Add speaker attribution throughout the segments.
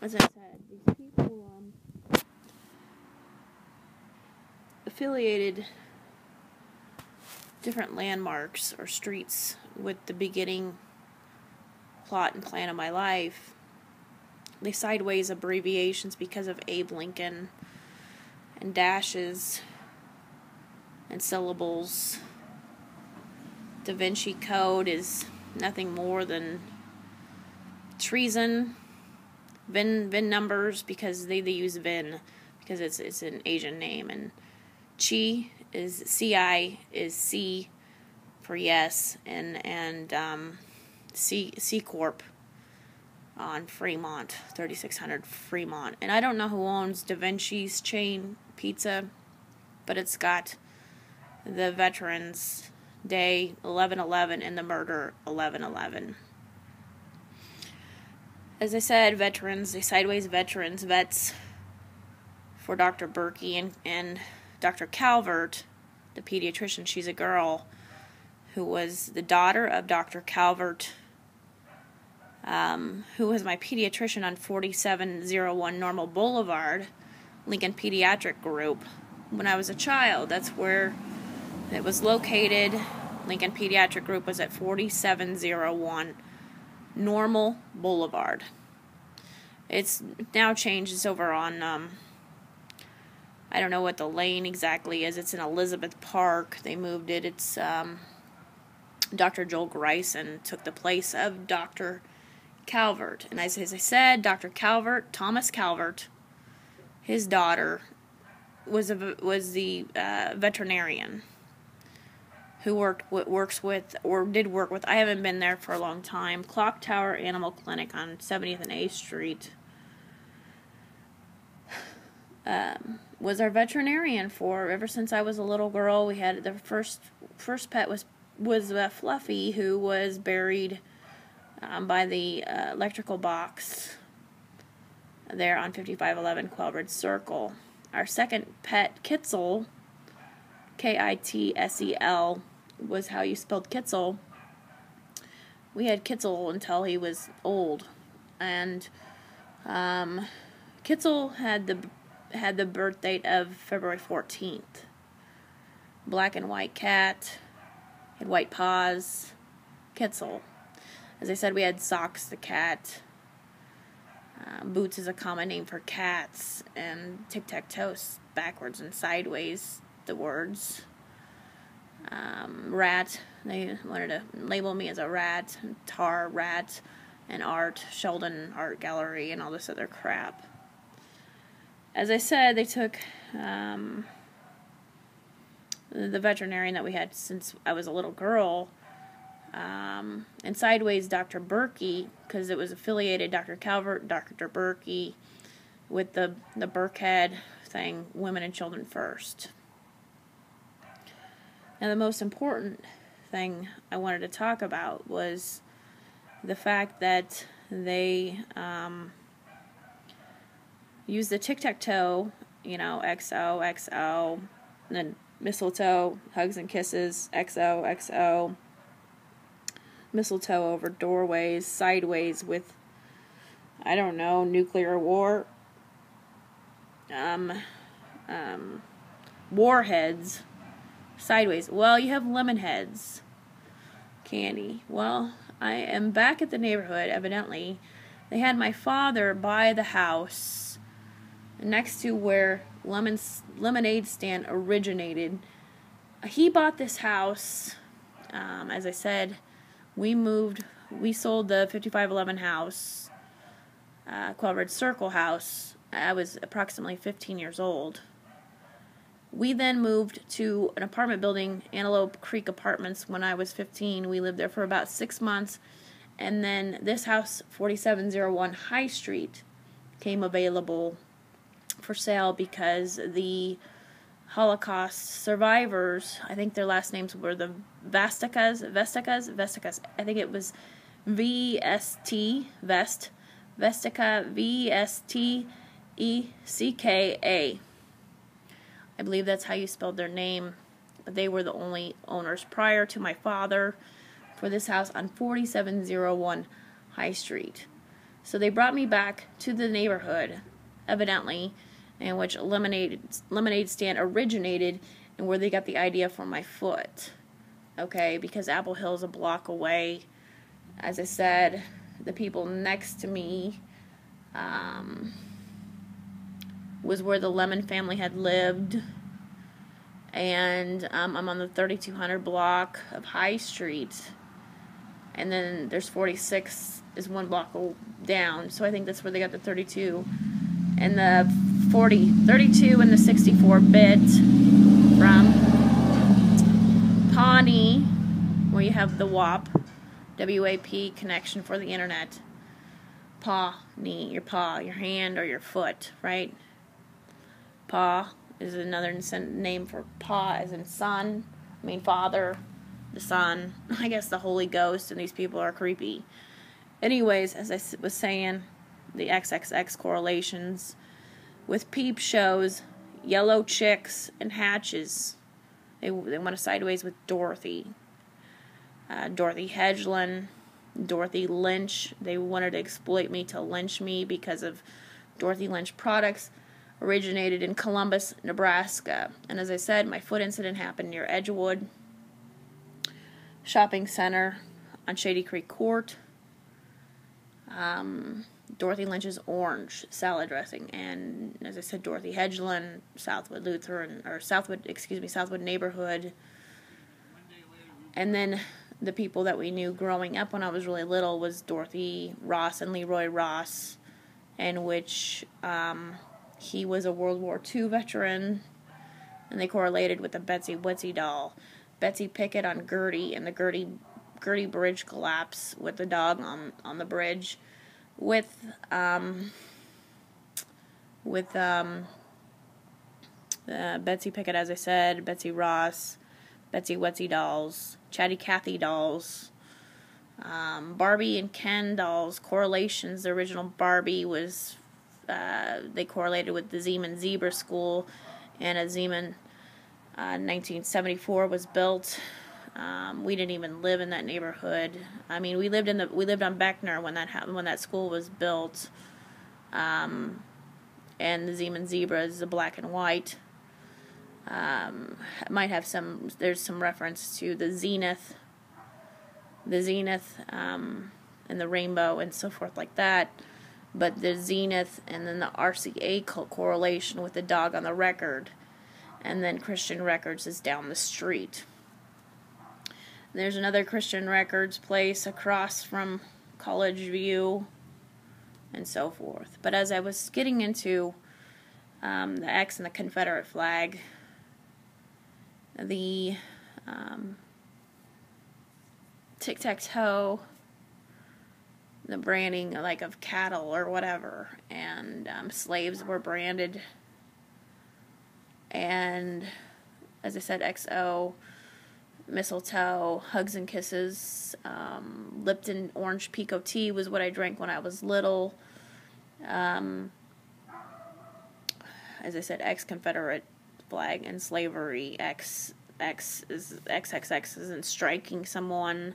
Speaker 1: as I said, these people affiliated different landmarks or streets with the beginning plot and plan of my life. They sideways abbreviations because of Abe Lincoln and dashes and syllables. Da Vinci Code is nothing more than treason. VIN numbers, because they use VIN because it's an Asian name, and CI is C for yes, and C Corp on Fremont, 3600 Fremont. And I don't know who owns Da Vinci's chain pizza, but it's got the Veterans Day 11/11 and the murder 11/11. As I said, veterans, they sideways veterans, vets for Dr. Berkey and Dr. Calvert, the pediatrician. She's a girl who was the daughter of Dr. Calvert, who was my pediatrician on 4701 Normal Boulevard, Lincoln Pediatric Group. When I was a child, that's where it was located. Lincoln Pediatric Group was at 4701 Normal Boulevard. It's now changed. It's over on, I don't know what the lane exactly is. It's in Elizabeth Park. They moved it. It's, Dr. Joel Greisen took the place of Dr. Calvert. And as I said, Dr. Calvert, Thomas Calvert, his daughter, was the veterinarian who works with, I haven't been there for a long time, Clock Tower Animal Clinic on 70th and A Street. Was our veterinarian for ever since I was a little girl. We had the first pet was Fluffy, who was buried by the electrical box there on 5511 Quelbridge Circle. Our second pet, Kitzel, Kitsel, was how you spelled Kitzel. We had Kitzel until he was old, and Kitzel had the birth date of February 14th. Black and white cat, had white paws, Kitzel. As I said, we had Socks the cat. Boots is a common name for cats, and tic-tac-toe backwards and sideways the words. Rat, they wanted to label me as a rat, Tar, rat, and art, Sheldon Art Gallery, and all this other crap. As I said, they took the veterinarian that we had since I was a little girl, and sideways Dr. Berkey, because it was affiliated Dr. Calvert, Dr. Berkey, with the Burkhead thing, women and children first. Now, the most important thing I wanted to talk about was the fact that they used the tic-tac-toe, XO, XO, and then mistletoe, hugs and kisses, XO, XO, mistletoe over doorways, sideways with, I don't know, nuclear war, warheads, sideways. Well, you have lemon heads, candy. Well, I am back at the neighborhood, evidently. They had my father buy the house next to where lemonade stand originated. He bought this house. As I said, we sold the 5511 house, Quelbridge Circle house. I was approximately 15 years old. We then moved to an apartment building, Antelope Creek Apartments, when I was 15. We lived there for about 6 months. And then this house, 4701 High Street, came available for sale because the Holocaust survivors, I think their last names were the Vesticas. I think it was VST, Vestica, VSTECKA. I believe that's how you spelled their name. But they were the only owners prior to my father for this house on 4701 High Street. So they brought me back to the neighborhood, evidently, in which lemonade stand originated and where they got the idea for my foot. Okay, because Apple Hill's a block away. As I said, the people next to me was where the Lemon family had lived. And I'm on the 3200 block of High Street. And then there's 46 is one block down. So I think that's where they got the 32. And the 32 and the 64 bit from Pawnee, where you have the WAP, W-A-P connection for the internet. Pawnee, your paw, your hand or your foot, right? Paw is another name for paw as in son. I mean father, the son. I guess the Holy Ghost, and these people are creepy. Anyways, as I was saying, the XXX correlations with Peep shows yellow chicks and hatches. They went a sideways with Dorothy. Dorothy Hedgeland, Dorothy Lynch. They wanted to exploit me to lynch me because of Dorothy Lynch products originated in Columbus, Nebraska. And as I said, my foot incident happened near Edgewood Shopping Center on Shady Creek Court. Dorothy Lynch's orange salad dressing, and as I said, Dorothy Hedgeland, Southwood neighborhood. And then the people that we knew growing up when I was really little was Dorothy Ross and Leroy Ross, in which he was a World War II veteran, and they correlated with the Betsy Witsy doll. Betsy Pickett on Gertie, and the Gertie Bridge collapse with the dog on the bridge, with Betsy Pickett, as I said, Betsy Ross, Betsy Wetsy dolls, Chatty Cathy dolls, Barbie and Ken dolls, correlations. The original Barbie was, they correlated with the Zeman Zebra School, and a Zeman 1974 was built. We didn't even live in that neighborhood. I mean, we lived on Beckner when that happened, when that school was built. And the Zeman Zebra is the black and white. Might have there's some reference to the Zenith, and the rainbow and so forth like that. But the Zenith and then the RCA correlation with the dog on the record, and then Christian Records is down the street. There's another Christian Records place across from College View, and so forth. But as I was getting into the X and the Confederate flag, the tic-tac-toe, the branding like of cattle or whatever, and slaves were branded, and as I said, XO, mistletoe, hugs and kisses, Lipton orange Pico tea was what I drank when I was little. As I said, ex-Confederate flag and slavery. XXX isn't striking someone,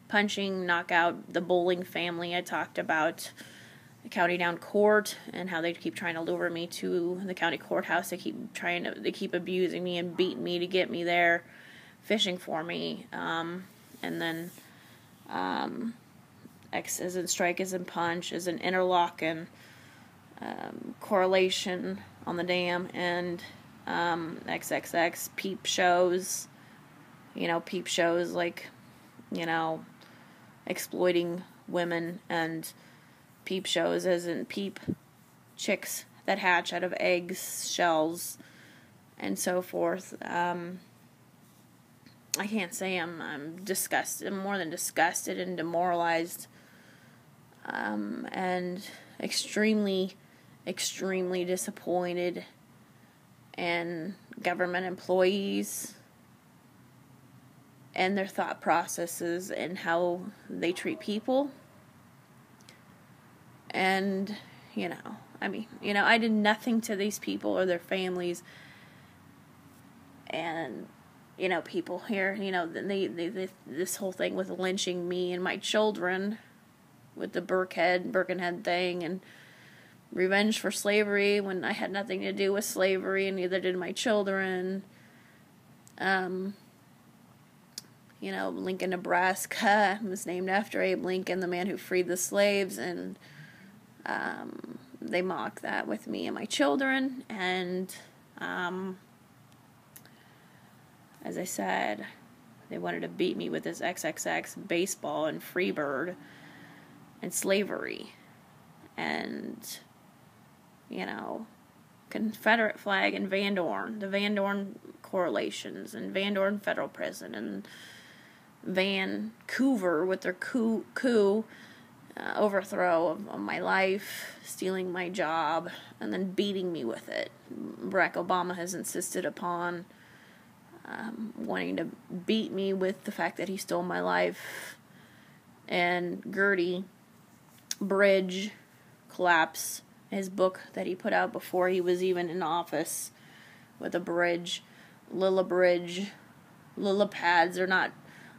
Speaker 1: punching, knockout, the bowling family I talked about, the county down court, and how they keep trying to lure me to the county courthouse. They keep abusing me and beating me to get me there, fishing for me, and then X as in strike, as in punch, as in interlock, and correlation on the dam, and XXX peep shows, peep shows like, exploiting women, and peep shows as in peep chicks that hatch out of eggs, shells, and so forth. I can't say I'm disgusted. I'm more than disgusted and demoralized, and extremely, extremely disappointed in government employees and their thought processes and how they treat people. And, I did nothing to these people or their families. And, people here, this whole thing with lynching me and my children, with the Birkenhead thing, and revenge for slavery when I had nothing to do with slavery, and neither did my children. Lincoln, Nebraska was named after Abe Lincoln, the man who freed the slaves, and they mock that with me and my children, and as I said, they wanted to beat me with this XXX baseball and Freebird and slavery and, Confederate flag and Van Dorn, the Van Dorn correlations, and Van Dorn Federal Prison, and Vancouver with their coup overthrow of my life, stealing my job, and then beating me with it. Barack Obama has insisted upon wanting to beat me with the fact that he stole my life. And Gertie Bridge Collapse, his book that he put out before he was even in office, with a bridge, Lilla pads, or not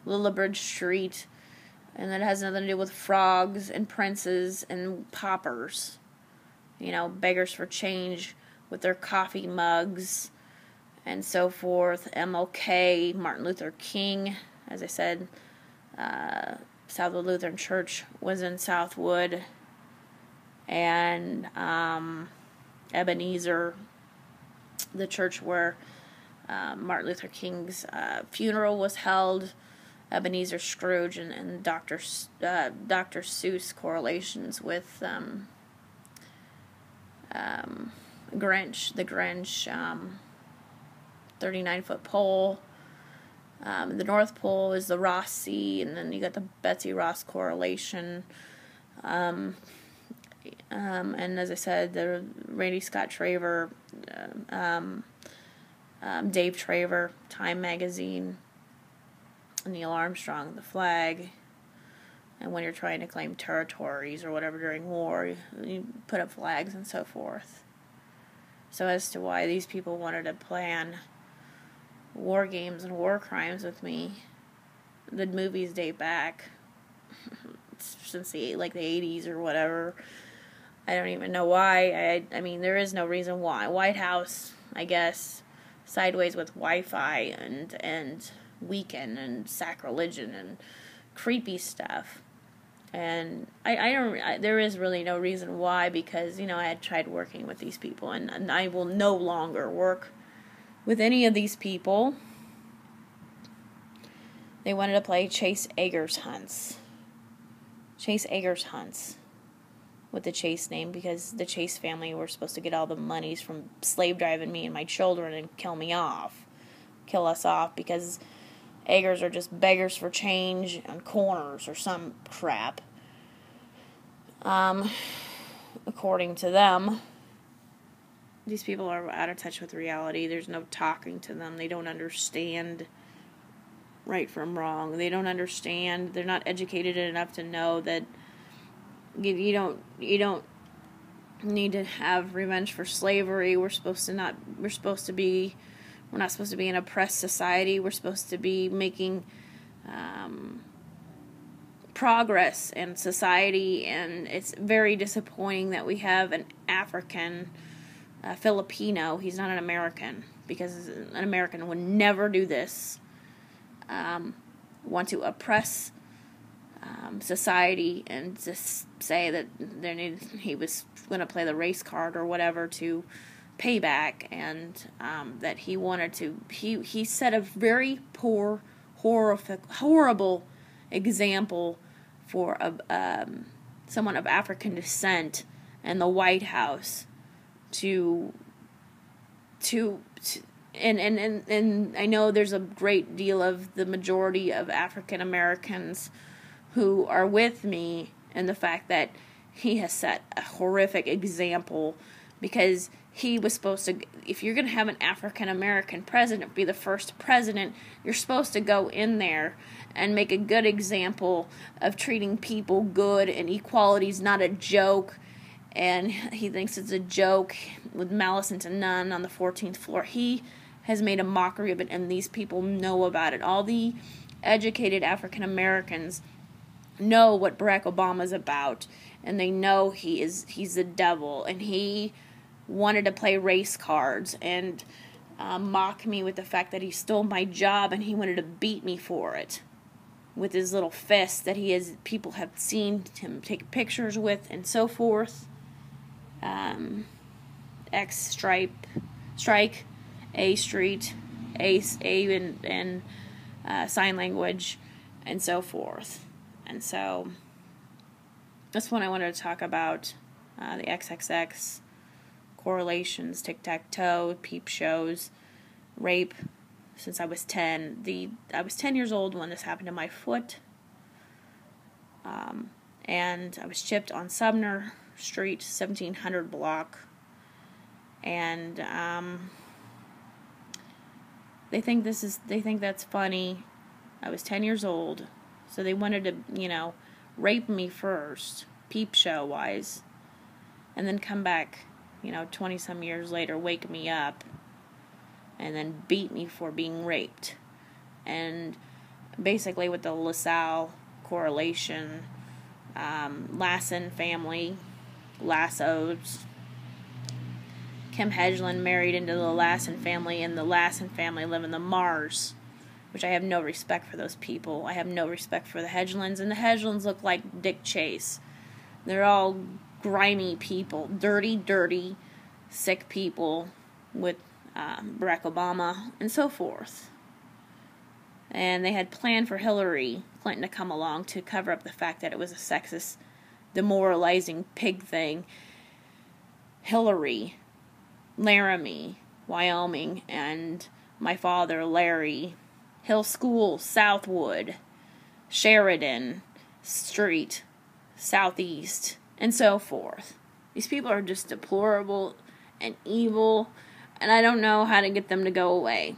Speaker 1: Lilla Bridge Street, and that has nothing to do with frogs and princes and paupers, beggars for change with their coffee mugs and so forth. MLK, Martin Luther King, as I said, Southwood Lutheran Church was in Southwood, and Ebenezer, the church where Martin Luther King's funeral was held, Ebenezer Scrooge, and Dr. Seuss correlations with Grinch, the Grinch, 39-foot pole. The North Pole is the Ross Sea, and then you got the Betsy Ross correlation. And as I said, the Randy Scott Traver, Dave Traver, Time Magazine, Neil Armstrong, the flag. And when you're trying to claim territories or whatever during war, you put up flags and so forth. So as to why these people wanted to plan war games and war crimes with me, the movies date back since the 80s or whatever. I don't even know why. I mean, there is no reason why. White House, I guess, sideways with Wi-Fi and Weekend and sacrilegion and creepy stuff. And there is really no reason why, because, I had tried working with these people, and I will no longer work with any of these people. They wanted to play Chase Eggers hunts. Chase Eggers hunts with the Chase name, because the Chase family were supposed to get all the monies from slave driving me and my children and kill us off, because Eggers are just beggars for change on corners or some crap. According to them, these people are out of touch with reality. There's no talking to them. They don't understand right from wrong. They don't understand. They're not educated enough to know that you don't need to have revenge for slavery. We're not supposed to be an oppressed society. We're supposed to be making progress in society, and it's very disappointing that we have an African Filipino. He's not an American, because an American would never do this. Want to oppress society and just say that he was going to play the race card or whatever to pay back, and that he wanted to. He set a very poor, horrible example for someone of African descent in the White House and I know there's a great deal of the majority of African Americans who are with me in the fact that he has set a horrific example, because he was supposed to, if you're going to have an African American president be the first president, you're supposed to go in there and make a good example of treating people good, and equality's not a joke. And he thinks it's a joke with Malice into None on the 14th floor. He has made a mockery of it, and these people know about it. All the educated African Americans know what Barack Obama's about, and they know he's the devil, and he wanted to play race cards and mock me with the fact that he stole my job, and he wanted to beat me for it with his little fist that people have seen him take pictures with and so forth. Strike, A Street, A in sign language, and so forth. And so that's what I wanted to talk about, the XXX, correlations, tic-tac-toe, peep shows, rape, since I was 10. I was 10 years old when this happened to my foot, and I was chipped on Sumner Street, 1700 block, and they think that's funny. I was 10 years old, so they wanted to, rape me first, peep show wise, and then come back, 20-some years later, wake me up, and then beat me for being raped. And basically with the LaSalle correlation, Lassen family, Lassos, Kim Hedgeland married into the Lassen family, and the Lassen family live in the Mars, which I have no respect for those people. I have no respect for the Hedgelands, and the Hedgelands look like Dick Chase. They're all grimy people, dirty, sick people with Barack Obama and so forth. And they had planned for Hillary Clinton to come along to cover up the fact that it was a sexist, demoralizing pig thing. Hillary, Laramie, Wyoming, and my father, Larry, Hill School, Southwood, Sheridan Street, Southeast, and so forth. These people are just deplorable and evil, and I don't know how to get them to go away.